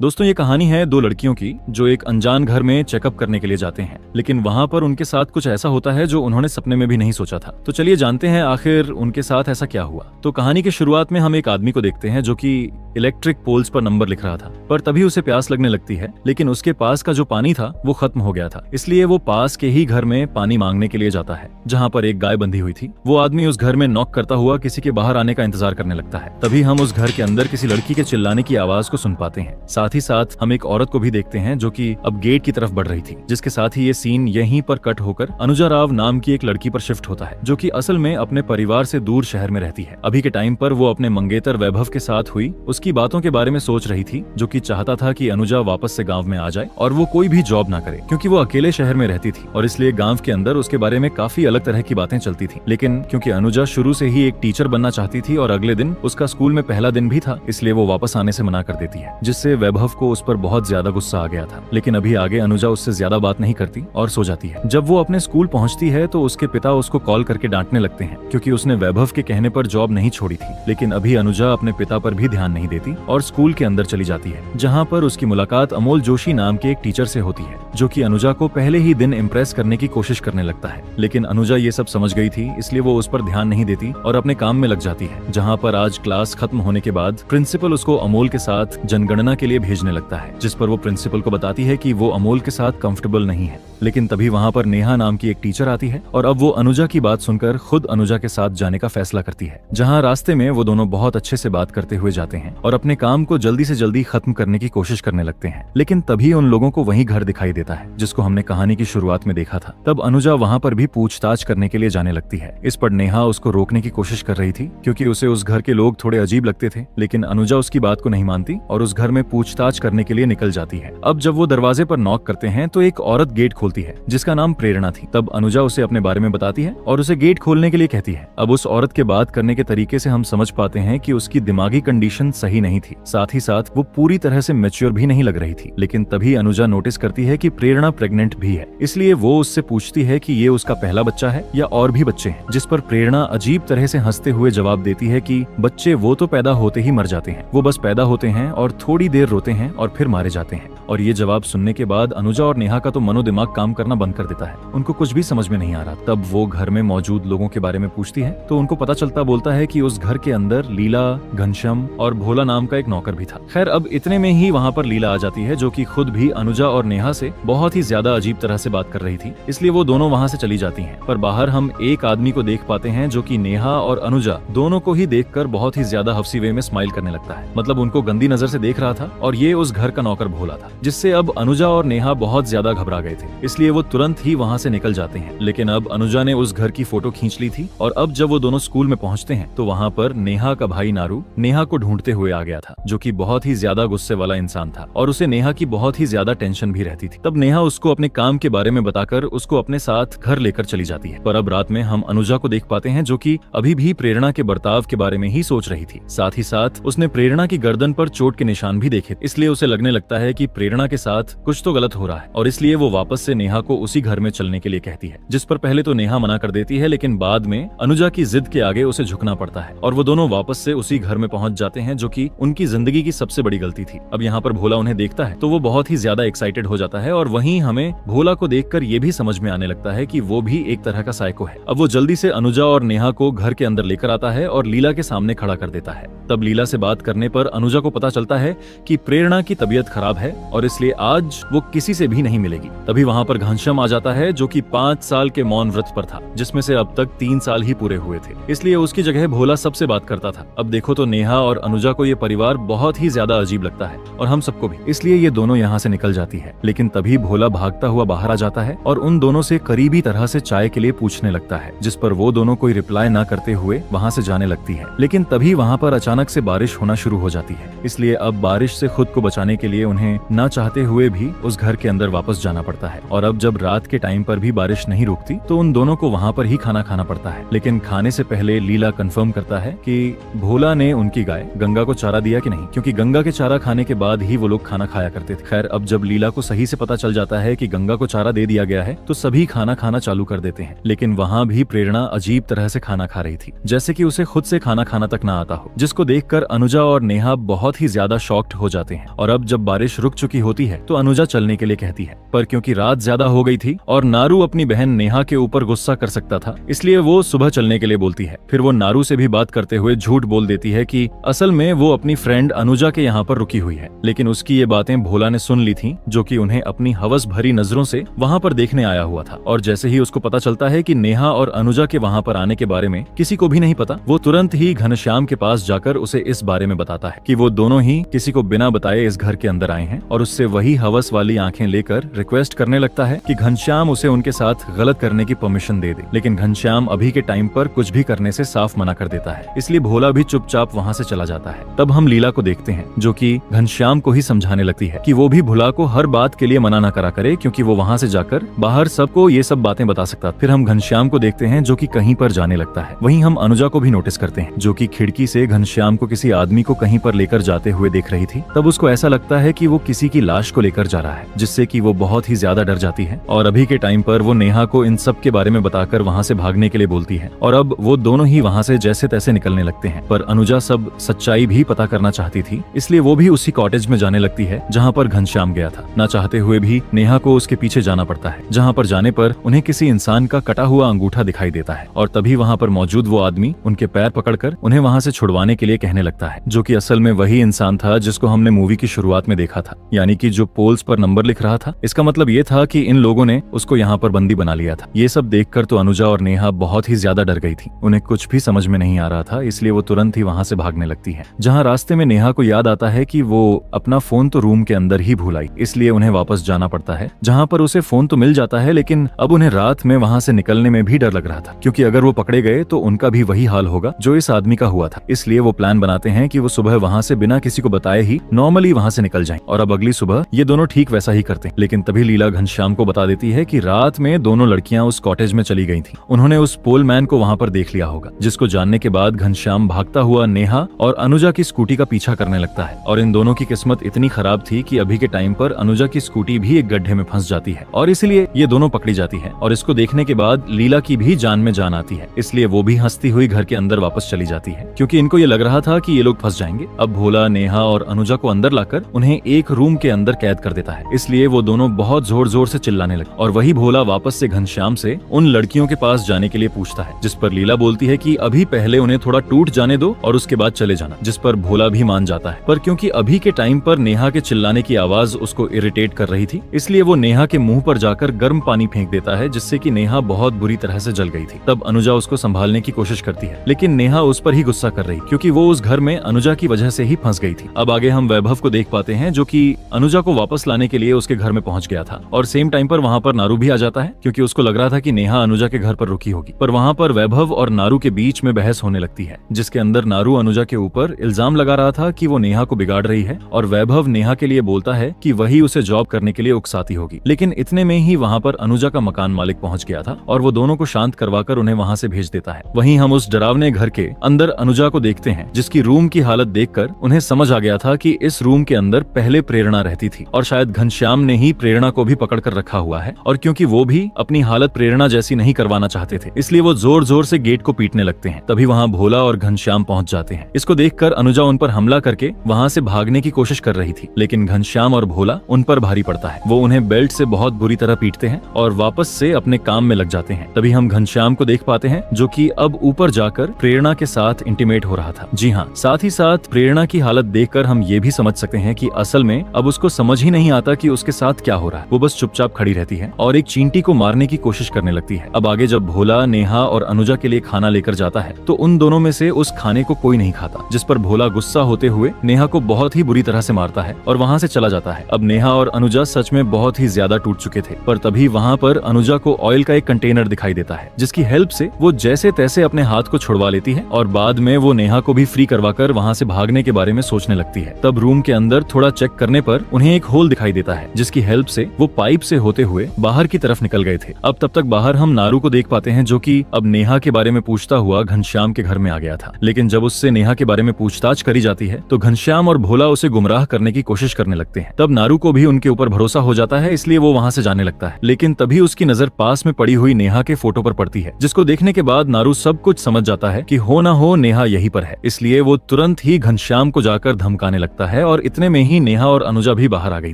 दोस्तों ये कहानी है दो लड़कियों की जो एक अनजान घर में चेकअप करने के लिए जाते हैं, लेकिन वहाँ पर उनके साथ कुछ ऐसा होता है जो उन्होंने सपने में भी नहीं सोचा था। तो चलिए जानते हैं आखिर उनके साथ ऐसा क्या हुआ। तो कहानी की शुरुआत में हम एक आदमी को देखते हैं जो कि इलेक्ट्रिक पोल्स पर नंबर लिख रहा था, पर तभी उसे प्यास लगने लगती है, लेकिन उसके पास का जो पानी था वो खत्म हो गया था। इसलिए वो पास के ही घर में पानी मांगने के लिए जाता है जहाँ पर एक गाय बंधी हुई थी। वो आदमी उस घर में नॉक करता हुआ किसी के बाहर आने का इंतजार करने लगता है। तभी हम उस घर के अंदर किसी लड़की के चिल्लाने की आवाज को सुन पाते हैं। साथ ही साथ हम एक औरत को भी देखते हैं जो कि अब गेट की तरफ बढ़ रही थी, जिसके साथ ही ये सीन यहीं पर कट होकर अनुजा राव नाम की एक लड़की पर शिफ्ट होता है जो कि असल में अपने परिवार से दूर शहर में रहती है। अभी के टाइम पर वो अपने मंगेतर वैभव के साथ हुई उसकी बातों के बारे में सोच रही थी, जो कि चाहता था कि अनुजा वापस से गांव में आ जाए और वो कोई भी जॉब ना करे, क्योंकि वो अकेले शहर में रहती थी और इसलिए गांव के अंदर उसके बारे में काफी अलग तरह की बातें चलती थी। लेकिन क्योंकि अनुजा शुरू से ही एक टीचर बनना चाहती थी और अगले दिन उसका स्कूल में पहला दिन भी था, इसलिए वो वापस आने से मना कर देती है, जिससे वैभव को उस पर बहुत ज्यादा गुस्सा आ गया था। लेकिन अभी आगे अनुजा उससे ज्यादा बात नहीं करती और सो जाती है। जब वो अपने स्कूल पहुंचती है तो उसके पिता उसको कॉल करके डांटने लगते हैं, क्योंकि उसने वैभव के कहने पर जॉब नहीं छोड़ी थी। लेकिन अभी अनुजा अपने पिता पर भी ध्यान नहीं देती और स्कूल के अंदर चली जाती है, जहाँ पर उसकी मुलाकात अमोल जोशी नाम के एक टीचर से होती है, जो कि अनुजा को पहले ही दिन इम्प्रेस करने की कोशिश करने लगता है। लेकिन अनुजा ये सब समझ गई थी, इसलिए वो उस पर ध्यान नहीं देती और अपने काम में लग जाती है। जहाँ पर आज क्लास खत्म होने के बाद प्रिंसिपल उसको अमोल के साथ जनगणना के लिए भेजने लगता है, जिस पर वो प्रिंसिपल को बताती है कि वो अमोल के साथ कंफर्टेबल नहीं है। लेकिन तभी वहाँ पर नेहा नाम की एक टीचर आती है और अब वो अनुजा की बात सुनकर खुद अनुजा के साथ जाने का फैसला करती है। जहाँ रास्ते में वो दोनों बहुत अच्छे से बात करते हुए जाते हैं और अपने काम को जल्दी से जल्दी खत्म करने की कोशिश करने लगते हैं। लेकिन तभी उन लोगों को वही घर दिखाई देता है जिसको हमने कहानी की शुरुआत में देखा था। तब अनुजा वहाँ पर भी पूछताछ करने के लिए जाने लगती है। इस पर नेहा उसको रोकने की कोशिश कर रही थी, क्योंकि उसे उस घर के लोग थोड़े अजीब लगते थे। लेकिन अनुजा उसकी बात को नहीं मानती और उस घर में पूछताछ करने के लिए निकल जाती है। अब जब वो दरवाजे पर नॉक करते हैं तो एक औरत गेट खोलती है जिसका नाम प्रेरणा थी। तब अनुजा उसे अपने बारे में बताती है और उसे गेट खोलने के लिए कहती है। अब उस औरत के बात करने के तरीके से हम समझ पाते हैं कि उसकी दिमागी कंडीशन सही नहीं थी, साथ ही साथ वो पूरी तरह से मैच्योर भी नहीं लग रही थी। लेकिन तभी अनुजा नोटिस करती है कि प्रेरणा प्रेग्नेंट भी है, इसलिए वो उससे पूछती है कि ये उसका पहला बच्चा है या और भी बच्चे हैं, जिस पर प्रेरणा अजीब तरह से हंसते हुए जवाब देती है कि बच्चे वो तो पैदा होते ही मर जाते हैं, वो बस पैदा होते हैं और थोड़ी देर रोते हैं और फिर मारे जाते हैं। और ये जवाब सुनने के बाद अनुजा और नेहा का तो मनोदिमाग काम करना बंद कर देता है, उनको कुछ भी समझ में नहीं आ रहा। तब वो घर में मौजूद लोगों के बारे में पूछती है तो उनको पता चलता बोलता है कि उस घर के अंदर लीला, घनश्याम और भोला नाम का एक नौकर भी था। खैर अब इतने में ही वहाँ पर लीला आ जाती है, जो कि खुद भी अनुजा और नेहा से बहुत ही ज्यादा अजीब तरह से बात कर रही थी, इसलिए वो दोनों वहाँ से चली जाती हैं। पर बाहर हम एक आदमी को देख पाते हैं जो कि नेहा और अनुजा दोनों को ही देखकर बहुत ही ज्यादा हफ्सी वे में स्माइल करने लगता है, मतलब उनको गंदी नजर से देख रहा था। और ये उस घर का नौकर भोला था, जिससे अब अनुजा और नेहा बहुत ज्यादा घबरा गए थे, इसलिए वो तुरंत ही वहाँ से निकल जाते हैं। लेकिन अब अनुजा ने उस घर की फोटो खींच ली थी और अब जब वो दोनों स्कूल में पहुंचते हैं तो वहाँ पर नेहा का भाई नारू नेहा को ढूंढते हुए आ गया था, जो कि बहुत ही ज्यादा गुस्से वाला इंसान था और उसे नेहा की बहुत ही ज्यादा टेंशन भी रहती थी। तब नेहा उसको अपने काम के बारे में बताकर उसको अपने साथ घर लेकर चली जाती है। पर अब रात में हम अनुजा को देख पाते हैं जो कि अभी भी प्रेरणा के बर्ताव के बारे में ही सोच रही थी। साथ ही साथ उसने प्रेरणा की गर्दन पर चोट के निशान भी देखे, इसलिए उसे लगने लगता है कि प्रेरणा के साथ कुछ तो गलत हो रहा है और इसलिए वो वापस से नेहा को उसी घर में चलने के लिए कहती है, जिस पर पहले तो नेहा मना कर देती है, लेकिन बाद में अनुजा की जिद के आगे उसे झुकना पड़ता है और वो दोनों वापस से उसी घर में पहुंच जाते हैं, जो कि उनकी जिंदगी की सबसे बड़ी गलती थी। अब यहाँ पर भोला उन्हें देखता है तो वो बहुत ही ज्यादा एक्साइटेड हो जाता है और वहीं हमें भोला को देखकर ये भी समझ में आने लगता है कि वो भी एक तरह का साइको है। अब वो जल्दी से अनुजा और नेहा को घर के अंदर लेकर आता है और लीला के सामने खड़ा कर देता है। तब लीला से बात करने पर अनुजा को पता चलता है कि प्रेरणा की तबीयत खराब है और इसलिए आज वो किसी से भी नहीं मिलेगी। तभी वहाँ पर घनश्याम आ जाता है, जो कि 5 साल के मौन व्रत पर था, जिसमें से अब तक 3 साल ही पूरे हुए थे, इसलिए उसकी जगह भोला सबसे बात करता था। अब देखो तो नेहा और अनुजा को ये परिवार बहुत ही ज्यादा अजीब लगता है और हम सबको भी, इसलिए ये दोनों यहाँ से निकल जाती है। लेकिन तभी भोला भागता हुआ बाहर आ जाता है और उन दोनों से करीबी तरह से चाय के लिए पूछने लगता है, जिस पर वो दोनों कोई रिप्लाई ना करते हुए वहाँ से जाने लगती है। लेकिन तभी वहाँ पर अचानक से बारिश होना शुरू हो जाती है, इसलिए अब बारिश से खुद को बचाने के लिए उन्हें ना चाहते हुए भी उस घर के अंदर वापस जाना पड़ता है। और अब जब रात के टाइम पर भी बारिश नहीं रुकती तो उन दोनों को वहाँ पर ही खाना खाना पड़ता है। लेकिन खाने से पहले लीला कंफर्म करता है कि भोला ने उनकी गाय गंगा को चारा दिया कि नहीं, क्योंकि गंगा के चारा खाने के बाद ही वो लोग खाना खाया करते थे। खैर, अब जब लीला को सही से पता चल जाता है कि गंगा को चारा दे दिया गया है तो सभी खाना खाना चालू कर देते हैं। लेकिन वहाँ भी प्रेरणा अजीब तरह से खाना खा रही थी, जैसे कि उसे खुद से खाना खाना तक ना आता हो, जिसको देखकर अनुजा और नेहा बहुत ही ज्यादा शॉक्ड हो जाते हैं। और अब जब बारिश रुक चुकी होती है तो अनुजा चलने के लिए कहती है, पर क्योंकि रात ज्यादा हो गई थी और नारू अपनी बहन नेहा के ऊपर गुस्सा कर सकता था, इसलिए वो सुबह चलने के लिए बोलती है। फिर वो नारू से भी बात करते हुए झूठ बोल देती है कि असल में वो अपनी फ्रेंड अनुजा के यहाँ पर रुकी हुई है। लेकिन उसकी ये बातें भोला ने सुन ली थी, जो कि उन्हें अपनी हवस भरी नजरों से वहाँ पर देखने आया हुआ था। और जैसे ही उसको पता चलता है कि नेहा और अनुजा के वहाँ पर आने के बारे में किसी को भी नहीं पता, वो तुरंत ही घनश्याम के पास जाकर उसे इस बारे में बताता है कि वो दोनों ही किसी को बिना बताए इस घर के अंदर आए हैं। और उससे वही हवस वाली आंखें लेकर रिक्वेस्ट करने लगता है कि घनश्याम उसे उनके साथ गलत करने की परमिशन दे दे। लेकिन घनश्याम अभी के टाइम पर कुछ भी करने से साफ मना कर देता है, इसलिए भोला भी चुपचाप वहाँ से चला जाता है। तब हम लीला को देखते हैं, जो कि घनश्याम को ही समझाने लगती है कि वो भी भोला को हर बात के लिए मना न करा करे, क्योंकि वो वहाँ से जाकर बाहर सबको ये सब बातें बता सकता। फिर हम घनश्याम को देखते हैं जो कि कहीं पर जाने लगता है। वहीं हम अनुजा को भी नोटिस करते हैं, जो कि खिड़की से घनश्याम को किसी आदमी को कहीं पर लेकर जाते हुए देख रही थी। तब उसको ऐसा लगता है कि वो किसी की लाश को लेकर जा रहा है, जिससे कि वो बहुत ही ज्यादा डर जाती है। और अभी के टाइम पर वो नेहा को इन सब के बारे में बताकर वहाँ से भागने के लिए बोलती है। और अब वो दोनों ही वहाँ से जैसे तैसे निकलने लगते हैं। पर अनुजा सब सच्चाई भी पता करना चाहती थी, इसलिए वो भी उसी कॉटेज में जाने लगती है जहाँ पर घनश्याम गया था। ना चाहते हुए भी नेहा को उसके पीछे जाना पड़ता है, जहाँ पर जाने पर उन्हें किसी इंसान का कटा हुआ अंगूठा दिखाई देता है। और तभी वहाँ पर मौजूद वो आदमी उनके पैर पकड़कर उन्हें वहाँ से छुड़वाने के लिए कहने लगता है, जो कि असल में वही इंसान था जिसको हमने मूवी की शुरुआत में देखा था, यानी कि जो पोल्स पर नंबर लिख रहा था। इसका मतलब ये था कि इन लोगों ने उसको यहाँ पर बंदी बना लिया था। ये सब देखकर तो अनुजा और नेहा बहुत ही ज्यादा डर गई थी। उन्हें कुछ भी समझ में नहीं आ रहा था, इसलिए वो तुरंत ही वहाँ से भागने लगती है। जहाँ रास्ते में नेहा को याद आता है कि वो अपना फोन तो रूम के अंदर ही भूल आई, इसलिए उन्हें वापस जाना पड़ता है, जहाँ पर उसे फोन तो मिल जाता है। लेकिन अब उन्हें रात में वहाँ से निकलने में भी डर लग रहा था, क्योंकि अगर वो पकड़े गए तो उनका भी वही हाल होगा जो इस आदमी का हुआ था। इसलिए वो प्लान बनाते हैं कि वो सुबह वहाँ से बिना किसी को बताए ही नॉर्मली वहाँ से निकल जाएं। और अब अगली सुबह ये दोनों ठीक वैसा ही करते हैं। लेकिन तभी लीला घनश्याम को बता देती है कि रात में दोनों लड़कियां उस कॉटेज में चली गई थी। उन्होंने उस पोल मैन को वहाँ पर देख लिया होगा, जिसको जानने के बाद घनश्याम भागता हुआ नेहा और अनुजा की स्कूटी का पीछा करने लगता है। और इन दोनों की किस्मत इतनी खराब थी कि अभी के टाइम पर अनुजा की स्कूटी भी एक गड्ढे में फंस जाती है, और इसलिए ये दोनों पकड़ी जाती है। और इसको देखने के बाद लीला की भी जान में जान आती है, इसलिए वो भी हंसती हुई घर के अंदर वापस चली जाती है, क्योंकि इनको ये लग रहा था कि ये लोग फंस जाएंगे। अब भोला नेहा और अनुजा को अंदर लाकर उन्हें एक रूम के अंदर कैद कर देता है, इसलिए वो दोनों बहुत जोर जोर से चिल्लाने लगे। और वही भोला वापस से घनश्याम से उन लड़कियों के पास जाने के लिए पूछता है, जिस पर लीला बोलती है कि अभी पहले उन्हें थोड़ा टूट जाने दो और उसके बाद चले जाना, जिस पर भोला भी मान जाता है। पर क्योंकि अभी के टाइम पर नेहा के चिल्लाने की आवाज उसको इरिटेट कर रही थी, इसलिए वो नेहा के मुंह पर जाकर गर्म पानी फेंक देता है, जिससे कि नेहा बहुत बुरी तरह से जल गई थी। तब अनुजा उसको संभालने की कोशिश करती है, लेकिन नेहा उस पर ही गुस्सा कर रही, क्योंकि वो उस घर में अनुजा की वजह से ही फंस गई थी। अब आगे हम वैभव को देख पाते हैं, जो कि अनुजा को वापस लाने के लिए उसके घर में पहुंच गया था। और सेम टाइम पर वहां पर नारू भी आ जाता है, क्योंकि उसको लग रहा था कि नेहा अनुजा के घर पर रुकी होगी। पर वहां पर वैभव और नारू के बीच में बहस होने लगती है, जिसके अंदर नारू अनुजा के ऊपर इल्जाम लगा रहा था कि वो नेहा को बिगाड़ रही है, और वैभव नेहा के लिए बोलता है कि वही उसे जॉब करने के लिए उकसाती होगी। लेकिन इतने में ही वहां पर अनुजा का मकान मालिक पहुंच गया था, और वो दोनों को शांत करवाकर उन्हें वहां से भेज देता है। वहीं हम उस डरावने घर के अंदर अनुजा को देखते हैं, जिसकी रूम की हालत देखकर उन्हें समझ आ गया था कि इस रूम के अंदर पहले प्रेरणा रहती थी, और शायद घनश्याम ने ही प्रेरणा को भी पकड़ कर रखा हुआ है। और क्योंकि वो भी अपनी हालत प्रेरणा जैसी नहीं करवाना चाहते थे, इसलिए वो जोर जोर से गेट को पीटने लगते हैं। तभी वहाँ भोला और घनश्याम पहुंच जाते हैं। इसको देखकर अनुजा उन पर हमला करके वहाँ से भागने की कोशिश कर रही थी, लेकिन घनश्याम और भोला उन पर भारी पड़ता है। वो उन्हें बेल्ट से बहुत बुरी तरह पीटते हैं और वापस से अपने काम में लग जाते हैं। तभी हम घनश्याम को देख पाते हैं, जो कि अब ऊपर जाकर प्रेरणा के साथ इंटीमेट हो रहा था। जी हाँ, साथ ही साथ प्रेरणा की हालत देखकर हम ये भी समझ सकते हैं कि असल में अब उसको समझ ही नहीं आता कि उसके साथ क्या हो रहा है। वो बस चुपचाप खड़ी रहती है और एक चींटी को मारने की कोशिश करने लगती है। अब आगे जब भोला नेहा और अनुजा के लिए खाना लेकर जाता है, तो उन दोनों में से उस खाने को कोई नहीं खाता, जिस पर भोला गुस्सा होते हुए नेहा को बहुत ही बुरी तरह से मारता है और वहाँ से चला जाता है। अब नेहा और अनुजा सच में बहुत ही ज्यादा टूट चुके थे, पर तभी वहाँ पर अनुजा को ऑयल का एक कंटेनर दिखाई देता है, जिसकी हेल्प से वो जैसे तैसे अपने हाथ को छुड़वा लेती है और बाद में वो नेहा को भी फ्री करवाकर वहाँ से भागने के बारे में सोचने लगती है। तब रूम के अंदर थोड़ा चेक करने पर पर उन्हें एक होल दिखाई देता है जिसकी हेल्प से वो पाइप से होते हुए बाहर की तरफ निकल गए थे। अब तब तक बाहर हम नारू को देख पाते हैं जो कि अब नेहा के बारे में पूछता हुआ घनश्याम के घर में आ गया था। लेकिन जब उससे नेहा के बारे में पूछताछ करी जाती है तो घनश्याम और भोला उसे गुमराह करने की कोशिश करने लगते हैं। तब नारू को भी उनके ऊपर भरोसा हो जाता है, इसलिए वो वहाँ से जाने लगता है। लेकिन तभी उसकी नजर पास में पड़ी हुई नेहा के फोटो पर पड़ती है, जिसको देखने के बाद नारू सब कुछ समझ जाता है कि हो ना हो नेहा यहीं पर है। इसलिए वो तुरंत ही घनश्याम को जाकर धमकाने लगता है और इतने में ही नेहा और अनुजा भी बाहर आ गई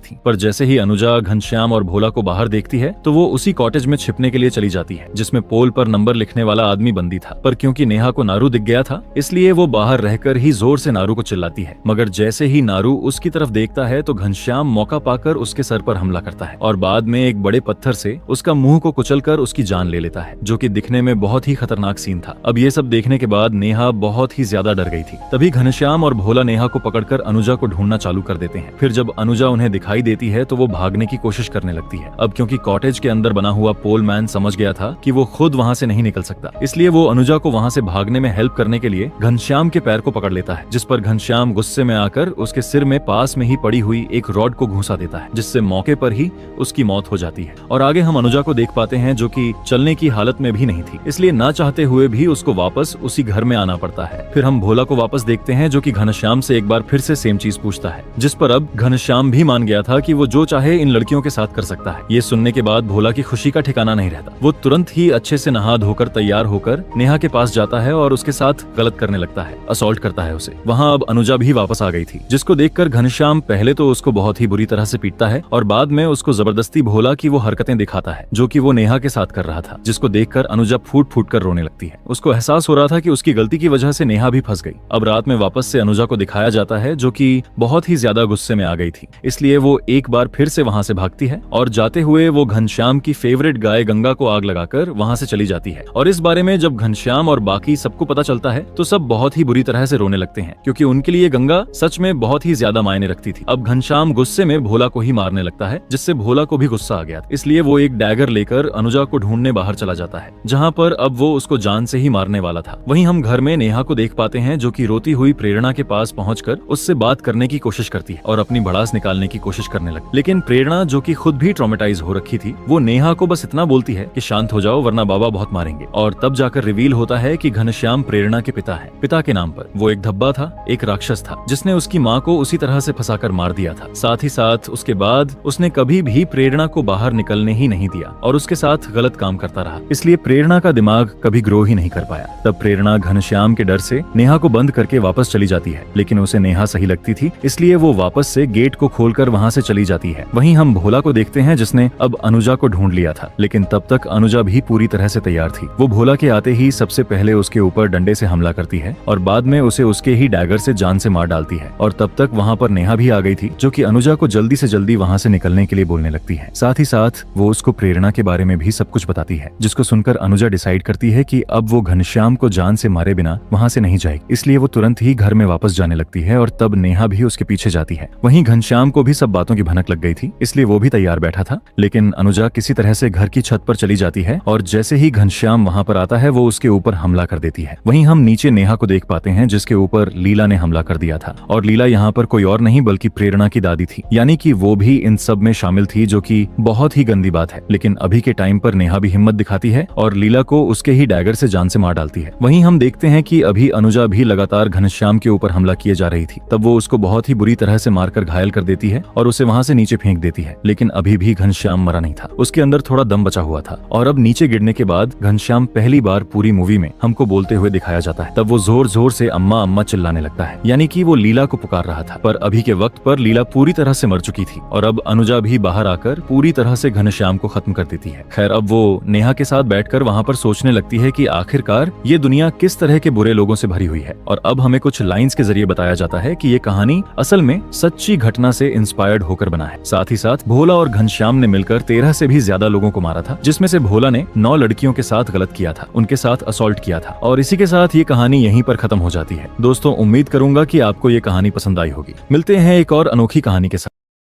थी। पर जैसे ही अनुजा घनश्याम और भोला को बाहर देखती है तो वो उसी कॉटेज में छिपने के लिए चली जाती है जिसमें पोल पर नंबर लिखने वाला आदमी बंदी था। पर क्योंकि नेहा को नारू दिख गया था इसलिए वो बाहर रहकर ही जोर से नारू को चिल्लाती है। मगर जैसे ही नारू उसकी तरफ देखता है तो घनश्याम मौका पाकर उसके सर पर हमला करता है और बाद में एक बड़े पत्थर से उसका मुंह को कुचलकर उसकी जान ले लेता है, जो कि दिखने में बहुत ही खतरनाक सीन था। अब ये सब देखने के बाद नेहा बहुत ही ज्यादा डर गई थी। तभी घनश्याम और भोला नेहा को पकड़कर अनुजा को ढूंढना चालू कर देते हैं। फिर जब अनुजा उन्हें दिखाई देती है तो वो भागने की कोशिश करने लगती है। अब क्योंकि कॉटेज के अंदर बना हुआ पोल मैन समझ गया था कि वो खुद वहाँ से नहीं निकल सकता, इसलिए वो अनुजा को वहाँ से भागने में हेल्प करने के लिए घनश्याम के पैर को पकड़ लेता है, जिस पर घनश्याम गुस्से में आकर उसके सिर में पास में ही पड़ी हुई एक रॉड को घुसा देता है, जिससे मौके पर ही उसकी मौत हो जाती है। और आगे हम अनुजा को देख पाते हैं जो कि चलने की हालत में भी नहीं थी, इसलिए ना चाहते हुए भी उसको वापस उसी घर में आना पड़ता है। फिर हम भोला को वापस देखते हैं जो कि घनश्याम से एक बार फिर से सेम चीज पूछता है, जिस पर अब घनश्याम भी मान गया था कि वो जो चाहे इन लड़कियों के साथ कर सकता है। ये सुनने के बाद भोला की खुशी का ठिकाना नहीं रहता। वो तुरंत ही अच्छे से नहा धोकर तैयार होकर नेहा के पास जाता है और उसके साथ गलत करने लगता है, असॉल्ट करता है उसे। वहाँ अब अनुजा भी वापस आ गई थी, जिसको देखकर घनश्याम पहले तो उसको बहुत ही बुरी तरह से पीटता है और बाद में उसको जबरदस्ती भोला की वो हरकतें दिखाता है जो कि वो नेहा के साथ कर रहा था, जिसको देखकर अनुजा फूट फूट कर रोने लगती है। उसको एहसास हो रहा था कि उसकी गलती की वजह से नेहा भी फंस गई। अब रात में वापस से अनुजा को दिखाया जाता है जो कि बहुत ही ज्यादा गुस्से में आ गई थी, इसलिए वो एक बार फिर से वहाँ से भागती है और जाते हुए वो घनश्याम की फेवरेट गाय गंगा को आग लगाकर वहाँ से चली जाती है। और इस बारे में जब घनश्याम और बाकी सबको पता चलता है तो सब बहुत ही बुरी तरह से रोने लगते हैं, क्योंकि उनके लिए गंगा सच में बहुत ही ज्यादा मायने रखती थी। अब घनश्याम गुस्से में भोला को ही मारने लगता है, जिससे भोला को भी गुस्सा आ गया, इसलिए वो एक डैगर लेकर अनुजा को ढूंढने बाहर चला जाता है, जहाँ पर अब वो उसको जान से ही मारने वाला था। वहीं हम घर में नेहा को देख पाते हैं जो कि रोती हुई प्रेरणा के पास पहुंचकर उससे बात करने की कोशिश करती है और अपनी भड़ास निकालने की कोशिश करने लगती। लेकिन प्रेरणा जो कि खुद भी ट्रॉमेटाइज हो रखी थी, वो नेहा को बस इतना बोलती है कि शांत हो जाओ वरना बाबा बहुत मारेंगे। और तब जाकर रिवील होता है कि घनश्याम प्रेरणा के पिता है। पिता के नाम पर वो एक धब्बा था, एक राक्षस था जिसने उसकी माँ को उसी तरह से फंसाकर मार दिया था। साथ ही साथ उसके बाद उसने कभी भी प्रेरणा को बाहर निकलने ही नहीं दिया और उसके साथ गलत काम करता रहा, इसलिए प्रेरणा का दिमाग कभी ग्रो ही नहीं कर पाया। तब प्रेरणा घनश्याम के डर से नेहा को बंद करके वापस चली जाती है, लेकिन उसे नेहा सही लगती थी, इसलिए वो वापस से गेट को खोलकर वहाँ से चली जाती है। वहीं हम भोला को देखते हैं जिसने अब अनुजा को ढूंढ लिया था, लेकिन तब तक अनुजा भी पूरी तरह से तैयार थी। वो भोला के आते ही सबसे पहले उसके ऊपर डंडे से हमला करती है और बाद में उसे उसके ही डैगर से जान से मार डालती है। और तब तक वहाँ पर नेहा भी आ गई थी जो कि अनुजा को जल्दी से जल्दी वहाँ से निकलने के लिए बोलने लगती है। साथ ही साथ वो उसको प्रेरणा के बारे में भी सब कुछ बताती है, जिसको सुनकर अनुजा डिसाइड करती है कि अब वो घनश्याम को जान से मारे बिना वहाँ से नहीं जाएगी, इसलिए वो तुरंत ही घर में वापस जाने लगती है और तब नेहा भी उसके पीछे जाती है। वहीं घनश्याम को भी सब बातों की भनक लग गई थी, इसलिए वो भी तैयार बैठा था, लेकिन अनुजा किसी तरह से घर की छत पर चली जाती है और जैसे ही घनश्याम वहाँ पर आता है वो उसके ऊपर हमला कर देती है। वहीं हम नीचे नेहा को देख पाते हैं जिसके ऊपर लीला ने हमला कर दिया था, और लीला यहाँ पर कोई और नहीं बल्कि प्रेरणा की दादी थी, यानी कि वो भी इन सब में शामिल थी, जो कि बहुत ही गंदी बात है। लेकिन अभी के टाइम पर नेहा भी हिम्मत दिखाती है और लीला को उसके ही डैगर से जान से मार डालती है। वहीं हम देखते हैं कि अभी अनुजा भी लगातार घनश्याम के ऊपर हमला किए जा रही थी, तब वो उसको बहुत ही बुरी तरह से मारकर घायल कर देती है और उसे वहाँ से नीचे फेंक देती है। लेकिन अभी भी घनश्याम मरा नहीं था, उसके अंदर थोड़ा दम बचा हुआ था। और अब नीचे गिरने के बाद घनश्याम पहली बार पूरी मूवी में हमको बोलते हुए दिखाया जाता है। तब वो जोर जोर से अम्मा अम्मा चिल्लाने लगता है, यानी कि वो लीला को पुकार रहा था। पर अभी के वक्त पर लीला पूरी तरह से मर चुकी थी और अब अनुजा भी बाहर आकर पूरी तरह से घनश्याम को खत्म कर देती है। खैर, अब वो नेहा के साथ बैठकर वहाँ पर सोचने लगती है कि आखिरकार ये दुनिया किस तरह के बुरे लोगों से भरी हुई है। और अब हमें कुछ लाइंस के जरिए बताया जाता है कि ये कहानी असल में सच्ची घटना से इंस्पायर्ड होकर बना है। साथ ही साथ भोला और घनश्याम ने मिलकर 13 से भी ज्यादा लोगों को मारा था, जिसमें से भोला ने 9 लड़कियों के साथ गलत किया था, उनके साथ असॉल्ट किया था। और इसी के साथ ये कहानी यहीं पर खत्म हो जाती है। दोस्तों, उम्मीद करूंगा कि आपको ये कहानी पसंद आई होगी। मिलते हैं एक और अनोखी कहानी के साथ।